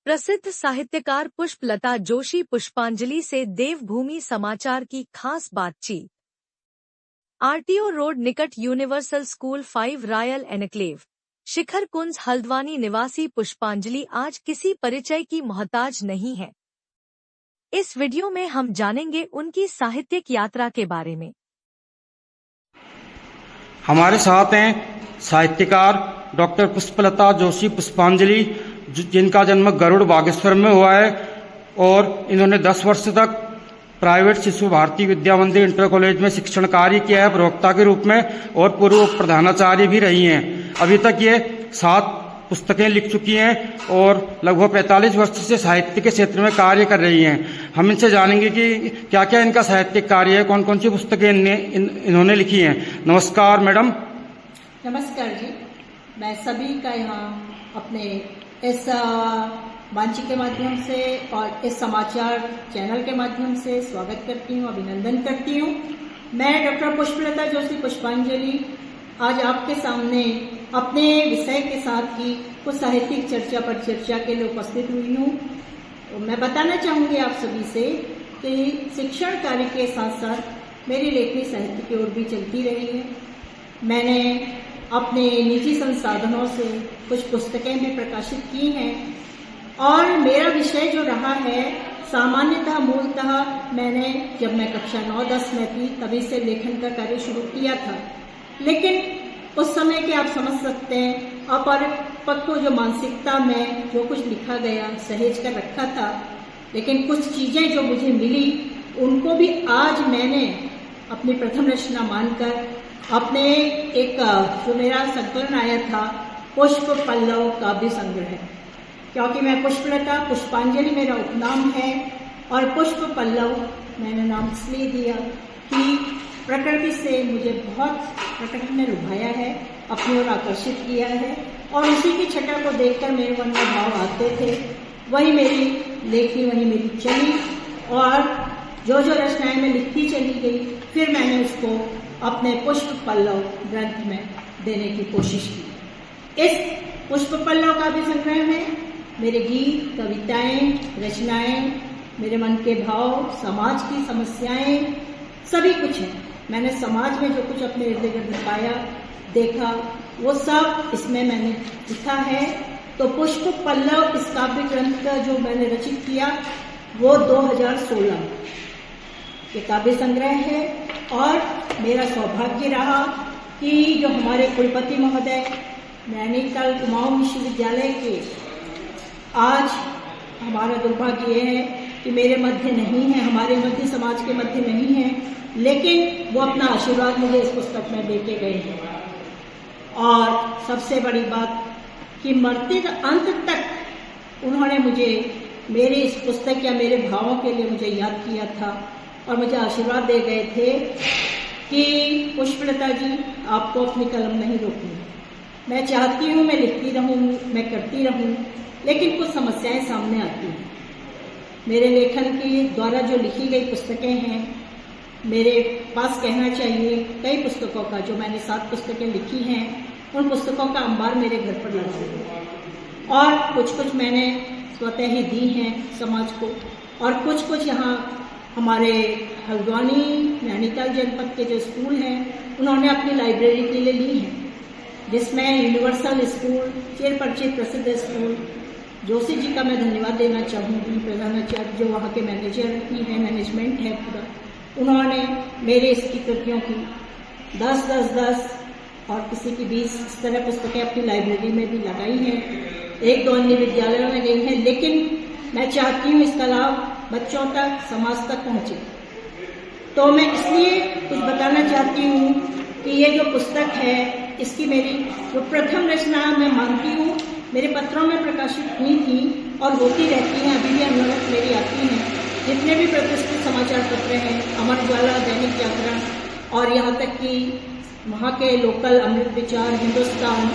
प्रसिद्ध साहित्यकार पुष्पलता जोशी पुष्पांजलि से देवभूमि समाचार की खास बातचीत। आरटीओ रोड निकट यूनिवर्सल स्कूल 5 रॉयल एनक्लेव शिखर कुंज हल्द्वानी निवासी पुष्पांजलि आज किसी परिचय की मोहताज नहीं है। इस वीडियो में हम जानेंगे उनकी साहित्यिक यात्रा के बारे में। हमारे साथ हैं साहित्यकार डॉक्टर पुष्पलता जोशी पुष्पांजलि, जिनका जन्म गरुड़ बागेश्वर में हुआ है और इन्होंने 10 वर्ष तक प्राइवेट शिशु भारती विद्या मंदिर इंटर कॉलेज में शिक्षण कार्य किया है प्रवक्ता के रूप में, और पूर्व प्रधानाचार्य भी रही हैं। अभी तक ये 7 पुस्तकें लिख चुकी हैं और लगभग 45 वर्ष से साहित्य के क्षेत्र में कार्य कर रही हैं। हम इनसे जानेंगे कि क्या क्या इनका साहित्यिक कार्य है, कौन कौन सी पुस्तकें इन्होंने लिखी हैं। नमस्कार मैडम। नमस्कार जी, मैं सभी का यहाँ अपने इस मंच के माध्यम से और इस समाचार चैनल के माध्यम से स्वागत करती हूँ, अभिनंदन करती हूँ। मैं डॉक्टर पुष्पलता जोशी पुष्पांजलि आज आपके सामने अपने विषय के साथ ही कुछ साहित्यिक चर्चा पर चर्चा के लिए उपस्थित हुई हूँ। मैं बताना चाहूँगी आप सभी से कि शिक्षण कार्य के साथ साथ मेरी लेखनी साहित्य की ओर भी चलती रही है। मैंने अपने निजी संसाधनों से कुछ पुस्तकें भी प्रकाशित की हैं और मेरा विषय जो रहा है सामान्यतः मूलतः मैंने जब मैं कक्षा 9-10 में थी तभी से लेखन का कार्य शुरू किया था, लेकिन उस समय के आप समझ सकते हैं अपरिपक्व जो मानसिकता में जो कुछ लिखा गया सहेज कर रखा था, लेकिन कुछ चीजें जो मुझे मिली उनको भी आज मैंने अपनी प्रथम रचना मानकर अपने एक जो मेरा संकलन आया था पुष्प पल्लव काव्य संग्रह, क्योंकि मैं पुष्पलता पुष्पांजलि मेरा उपनाम है और पुष्प पल्लव मैंने नाम इसलिए दिया कि प्रकृति से मुझे बहुत प्रकृति ने लुभाया है, अपनी ओर आकर्षित किया है और उसी की छटा को देखकर मेरे मन में भाव आते थे, वही मेरी लेखनी वही मेरी चली और जो रचनाएं मैं लिखती चली गई, फिर मैंने उसको अपने पुष्प पल्लव ग्रंथ में देने की कोशिश की। इस पुष्प पल्लव काव्य संग्रह में मेरे गीत, कविताएं, रचनाएं, मेरे मन के भाव, समाज की समस्याएं, सभी कुछ है। मैंने समाज में जो कुछ अपने इर्द गिर्द पाया, देखा, वो सब इसमें मैंने लिखा है। तो पुष्प पल्लव इस काव्य ग्रंथ का जो मैंने रचित किया वो 2016 ये काव्य संग्रह है और मेरा सौभाग्य रहा कि जो हमारे कुलपति महोदय नैनीताल कुमाऊं विश्वविद्यालय के, आज हमारा दुर्भाग्य यह है कि मेरे मध्य नहीं है, हमारे मध्य समाज के मध्य नहीं है, लेकिन वो अपना आशीर्वाद मुझे इस पुस्तक में दे के गए हैं। और सबसे बड़ी बात कि मरते अंत तक उन्होंने मुझे मेरी इस पुस्तक या मेरे भावों के लिए मुझे याद किया था और मुझे आशीर्वाद दे गए थे कि पुष्पलता जी आपको अपनी कलम नहीं रोकनी। मैं चाहती हूँ मैं लिखती रहूँ, मैं करती रहूँ, लेकिन कुछ समस्याएं सामने आती हैं। मेरे लेखन के द्वारा जो लिखी गई पुस्तकें हैं, मेरे पास कहना चाहिए कई पुस्तकों का, जो मैंने 7 पुस्तकें लिखी हैं, उन पुस्तकों का अंबार मेरे घर पर लगा है और कुछ मैंने स्वतः ही दी हैं समाज को और कुछ यहाँ हमारे हल्द्वानी नैनीताल जनपद के जो स्कूल हैं उन्होंने अपनी लाइब्रेरी के लिए ली हैं, जिसमें यूनिवर्सल स्कूल चिर परिचित प्रसिद्ध स्कूल जोशी जी का मैं धन्यवाद देना चाहूँगी। प्रधानाचार्य जो वहाँ के मैनेजर भी हैं, मैनेजमेंट है पूरा, उन्होंने मेरे इसकी कृतियों की 10 और किसी की 20 इस तरह पुस्तकें अपनी लाइब्रेरी में भी लगाई हैं, 1-2 अन्य विद्यालयों में गई हैं, लेकिन मैं चाहती हूँ इसका लाभ बच्चों तक, समाज तक पहुँचे। तो मैं इसलिए कुछ बताना चाहती हूँ कि ये जो पुस्तक है इसकी मेरी जो प्रथम रचना मैं मानती हूँ, मेरे पत्रों में प्रकाशित हुई थी और होती रहती हैं, अभी भी अनवरत मेरी आती हैं। जितने भी प्रतिष्ठित समाचार पत्र हैं, अमर उजाला, दैनिक जागरण और यहाँ तक कि वहाँ के लोकल अमृत विचार, हिंदुस्तान,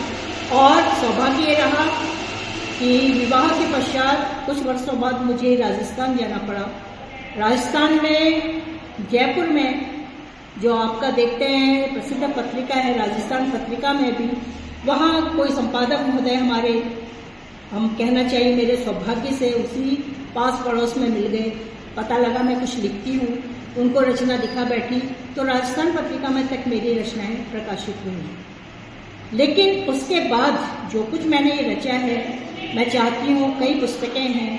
और सौभाग्य रहा कि विवाह के पश्चात कुछ वर्षों बाद मुझे राजस्थान जाना पड़ा। राजस्थान में जयपुर में जो आपका देखते हैं प्रसिद्ध पत्रिका है राजस्थान पत्रिका में भी, वहाँ कोई संपादक महोदय हमारे हम कहना चाहिए मेरे सौभाग्य से उसी पास पड़ोस में मिल गए। पता लगा मैं कुछ लिखती हूँ, उनको रचना दिखा बैठी, तो राजस्थान पत्रिका में तक मेरी रचनाएं प्रकाशित हुई। लेकिन उसके बाद जो कुछ मैंने ये रचा है, मैं चाहती हूँ, कई पुस्तकें हैं,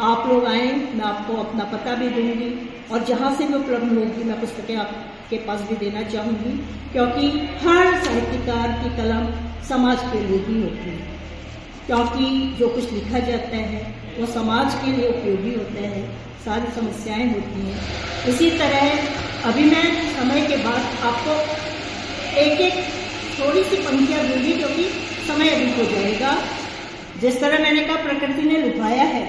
आप लोग आएँ, मैं आपको अपना पता भी दूंगी और जहाँ से भी उपलब्ध होगी मैं पुस्तकें आपके पास भी देना चाहूँगी, क्योंकि हर साहित्यकार की कलम समाज के लिए ही होती है, क्योंकि जो कुछ लिखा जाता है वो समाज के लिए उपयोगी होता है, सारी समस्याएं होती हैं। इसी तरह अभी मैं समय के बाद आपको एक एक थोड़ी सी पंक्तियाँ दूंगी, क्योंकि समय अधिक हो जाएगा। जिस तरह मैंने कहा प्रकृति ने लुभाया है,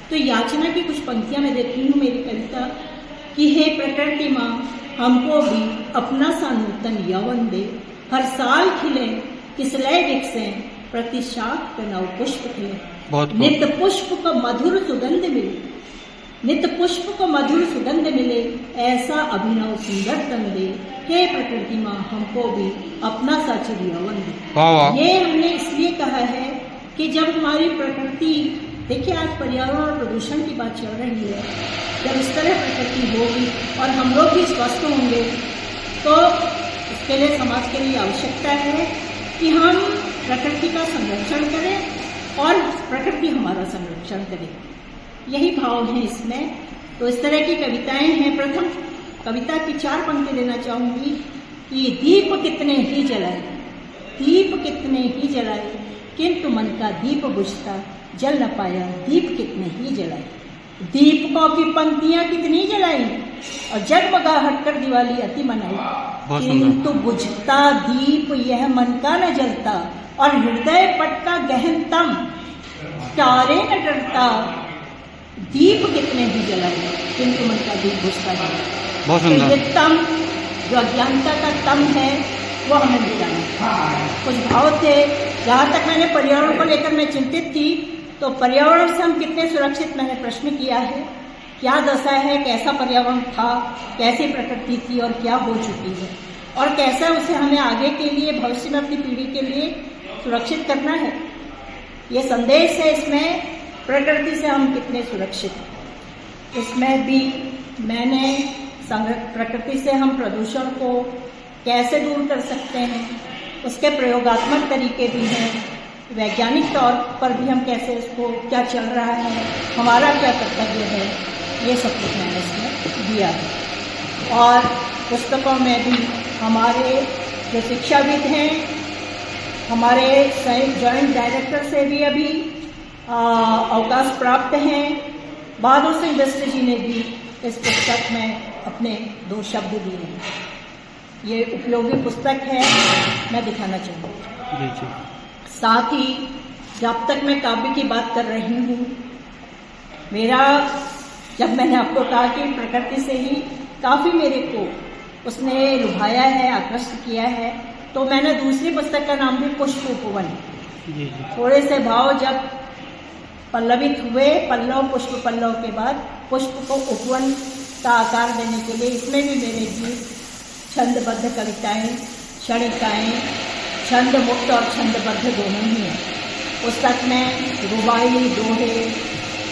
तो याचना की कुछ पंक्तियाँ मैं देती हूँ मेरी कविता कि हे प्रकृति माँ, हमको भी अपना सा नूतन यौवन दे, हर साल खिले किसलय विकसें, प्रति शाख नव पुष्प खिले, नित्य पुष्प को मधुर सुगंध मिले, नित्य पुष्प को मधुर सुगंध मिले, ऐसा अभिनव सुंदर तन दे, हे प्रकृति माँ हमको भी अपना सा चिर यौवन दे। ये हमने इसलिए कहा है कि जब हमारी प्रकृति, देखिए आज पर्यावरण और प्रदूषण की बात चल रही है, जब इस तरह प्रकृति होगी और हम लोग भी स्वस्थ होंगे, तो इसके लिए समाज के लिए आवश्यकता है कि हम प्रकृति का संरक्षण करें और प्रकृति हमारा संरक्षण करे। यही भाव है इसमें। तो इस तरह की कविताएं हैं। प्रथम कविता की 4 पंक्ति लेना चाहूँगी कि दीप कितने ही जलाए, दीप कितने ही जलाए, किंतु मन का दीप बुझता जल न पाया, दीप कितने ही जलाए। दीपकों की पंक्तियां कितनी जलाई और जगमगाहट कर दिवाली अति मनाई, किंतु बुझता दीप यह मन का न जलता, और हृदय पट का गहनतम तारे न डरता, दीप कितने ही जलाए किंतु मन का दीप बुझता नहीं। तो ये तम जो अज्ञानता का तम है वो हमें मिटाना। कुछ भाव थे, जहाँ तक मैंने पर्यावरण को लेकर मैं चिंतित थी, तो पर्यावरण से हम कितने सुरक्षित, मैंने प्रश्न किया है, क्या दशा है, कैसा पर्यावरण था, कैसी प्रकृति थी और क्या हो चुकी है, और कैसा उसे हमें आगे के लिए, भविष्य में अपनी पीढ़ी के लिए सुरक्षित करना है। ये संदेश है इसमें, प्रकृति से हम कितने सुरक्षित। इसमें भी मैंने प्रकृति से हम प्रदूषण को कैसे दूर कर सकते हैं, उसके प्रयोगात्मक तरीके भी हैं, वैज्ञानिक तौर पर भी हम कैसे इसको, क्या चल रहा है, हमारा क्या कर्तव्य है, ये सब कुछ मैंने इसमें दिया है। और पुस्तकों में भी हमारे जो शिक्षाविद हैं, हमारे जॉइंट डायरेक्टर से भी अभी अवकाश प्राप्त हैं, बहादुर सिंह बिष्ट जी ने भी इस पुस्तक में अपने 2 शब्द दिए हैं। ये उपयोगी पुस्तक है, मैं दिखाना चाहूँगी। साथ ही जब तक मैं काव्य की बात कर रही हूँ, मेरा, जब मैंने आपको कहा कि प्रकृति से ही काफ़ी मेरे को उसने लुभाया है, आकर्षित किया है, तो मैंने दूसरी पुस्तक का नाम भी पुष्प उपवन। थोड़े से भाव जब पल्लवित हुए, पल्लव पुष्प पल्लव के बाद पुष्प को उपवन का आकार देने के लिए इसमें भी मेरे गीत, छंदबद्ध कविताएं, क्षणिकाएं, छंद मुक्त और छंदबद्ध दोनों ही हैं। पुस्तक में रुबाई, दोहे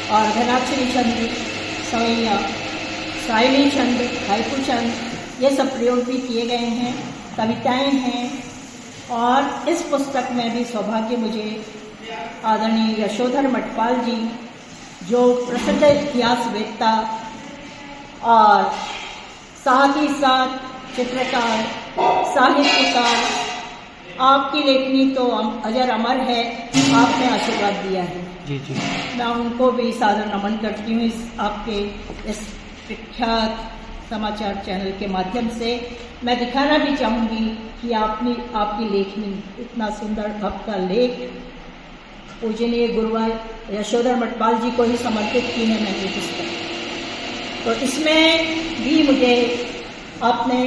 और घनाक्षरी छंद, सवैया, साइली छंद, हाइकू छंद, ये सब प्रयोग भी किए गए हैं, कविताएं हैं। और इस पुस्तक में भी सौभाग्य मुझे आदरणीय यशोधर मटपाल जी, जो प्रसिद्ध इतिहासवेत्ता और साथ ही साथ चित्रकार, साहित्यकार, आपकी लेखनी तो अजर अमर है, आपने आशीर्वाद दिया है। जी जी, मैं उनको भी सादर नमन करती हूँ इस आपके इस विख्यात समाचार चैनल के माध्यम से। मैं दिखाना भी चाहूँगी कि आपकी लेखनी, इतना सुंदर आपका लेख पूजनीय गुरुवर यशोधर मटपाल जी को ही समर्पित की है मैंने पुस्तक। तो इसमें भी मुझे अपने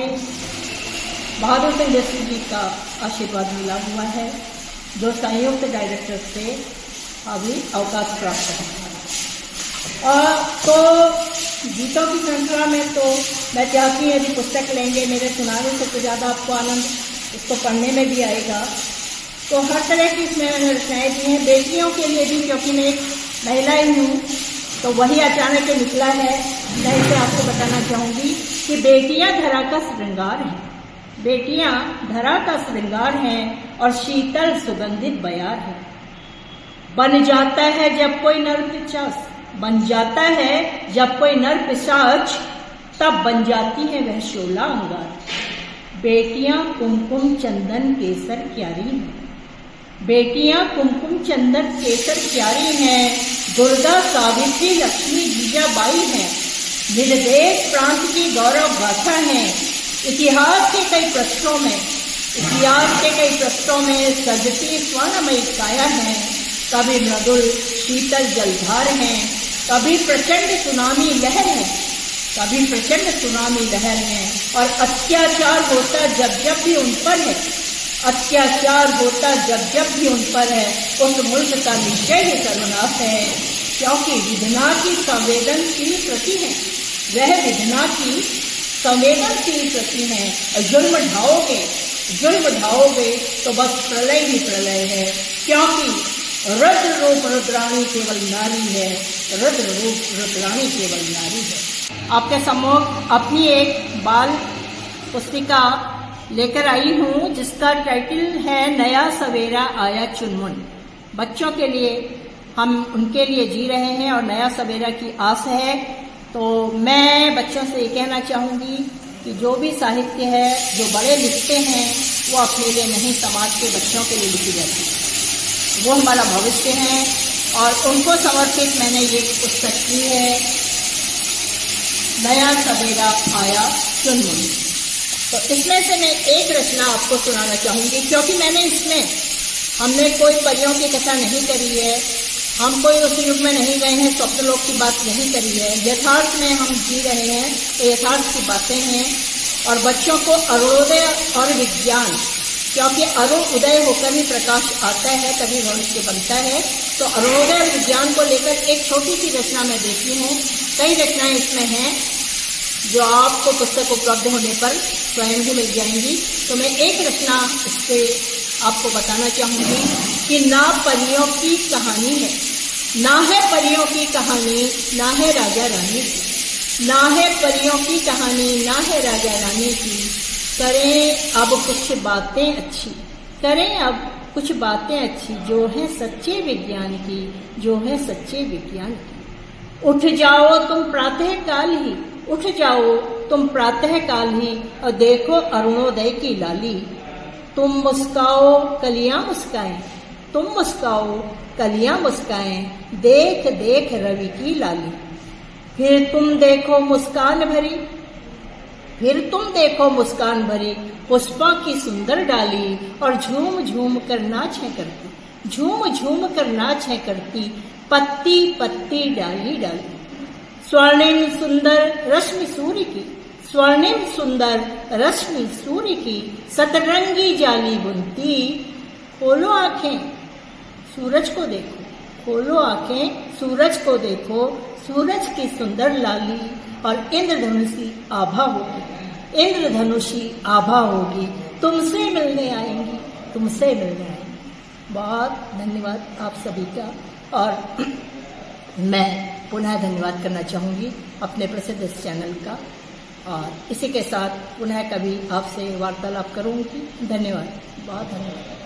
बहादुर सिंह बिष्ट जी का आशीर्वाद मिला हुआ है, जो संयुक्त डायरेक्टर से अभी अवकाश प्राप्त है। और तो गीतों की श्रृंखला में तो मैं चाहती हूँ यदि पुस्तक लेंगे, मेरे सुनाने से तो ज़्यादा आपको आनंद इसको पढ़ने में भी आएगा। तो हर तरह की इसमें मैंने रचनाएं दी हैं। बेटियों के लिए भी, क्योंकि मैं एक महिला ही हूँ, तो वही अचानक निकला है। मैं इसे आपको बताना चाहूँगी कि बेटियाँ धरा का श्रृंगार हैं, बेटियाँ धरा का श्रृंगार हैं और शीतल सुगंधित बयार है। बन जाता है जब कोई नर पिशाच, बन जाता है जब कोई नर पिशाच, तब बन जाती है वह शोला अंगार। बेटियां कुमकुम चंदन केसर क्यारी हैं, बेटियां कुमकुम चंदन केसर क्यारी हैं। दुर्गा सावित्री लक्ष्मी जीजाबाई हैं, निर्देश प्रांत की गौरव गाथा है। इतिहास के कई पृष्ठों में, इतिहास के कई पृष्ठों में सजती स्वर्णमयी काया है। कभी मृदुल शीतल जलधार हैं, कभी प्रचंड सुनामी लहर है, कभी प्रचंड सुनामी लहर है। और अत्याचार होता जब जब भी उन पर है, अत्याचार होता जब जब भी उन पर है, उस मुल्क का निश्चय ही सर्वनाश है। क्योंकि विधना की संवेदनशील प्रति है, वह विधना की संवेदनशील प्रति है। जुल्म ढाओगे तो बस प्रलय ही प्रलय है। क्योंकि रुद्र रूप रुद्राणी केवल नारी है, रुद्र रूप रुद्राणी केवल नारी है। आपके सम्मुख अपनी एक बाल पुस्तिका लेकर आई हूँ, जिसका टाइटल है नया सवेरा आया चुनमुन। बच्चों के लिए, हम उनके लिए जी रहे हैं और नया सवेरा की आस है। तो मैं बच्चों से ये कहना चाहूँगी कि जो भी साहित्य है, जो बड़े लिखते हैं, वो अपने लिए नहीं, समाज के बच्चों के लिए लिखी जाती है। वो हमारा भविष्य है और उनको समर्पित मैंने ये पुस्तक की है, नया सवेरा आया चुनमुन। तो इसमें से मैं एक रचना आपको सुनाना चाहूँगी, क्योंकि हमने कोई परियों की कथा नहीं करी है, हम कोई उस युग में नहीं गए हैं, स्वप्नलोक की बात नहीं करी है। यथार्थ में हम जी रहे हैं, तो यथार्थ की बातें हैं। और बच्चों को अरुणोदय और विज्ञान, क्योंकि अरुण उदय होकर ही प्रकाश आता है, तभी भविष्य बनता है। तो अरुणोदय और विज्ञान को लेकर एक छोटी सी रचना मैं देती हूँ। कई रचनाएं इसमें हैं जो आपको पुस्तक उपलब्ध होने पर स्वयं ही मिल जाएंगी। तो मैं एक रचना इससे आपको बताना चाहूँगी कि ना परियों की कहानी है, ना है परियों की कहानी, ना है राजा रानी की, ना है परियों की कहानी, ना है राजा रानी की। करें अब कुछ बातें अच्छी, करें अब कुछ बातें अच्छी, जो है सच्चे विज्ञान की, जो है सच्चे विज्ञान की। उठ जाओ तुम प्रातः काल ही, उठ जाओ तुम प्रातः काल ही, और देखो अरुणोदय की लाली। तुम मुस्काओ कलियां मुस्काएं, तुम मुस्काओ कलियां मुस्काएं, देख देख रवि की लाली। फिर तुम देखो मुस्कान भरी, फिर तुम देखो मुस्कान भरी, पुष्पा की सुंदर डाली, और झूम झूम कर नाच है करती, झूम झूम कर नाच है करती, पत्ती पत्ती डाली डाली। स्वर्णिम सुंदर रश्मि सूर्य की, स्वर्णिम सुंदर रश्मि सूर्य की, सतरंगी जाली बुनती। खोलो आंखें सूरज को देखो, खोलो आंखें सूरज को देखो, सूरज की सुंदर लाली, और इंद्रधनुषी आभा होगी, इंद्रधनुषी आभा होगी, तुमसे मिलने आएंगी, तुमसे मिलने आएंगी। बहुत धन्यवाद आप सभी का। और मैं पुनः धन्यवाद करना चाहूँगी अपने प्रसिद्ध इस चैनल का, और इसी के साथ पुनः कभी आपसे वार्तालाप करूँगी। धन्यवाद, बहुत धन्यवाद।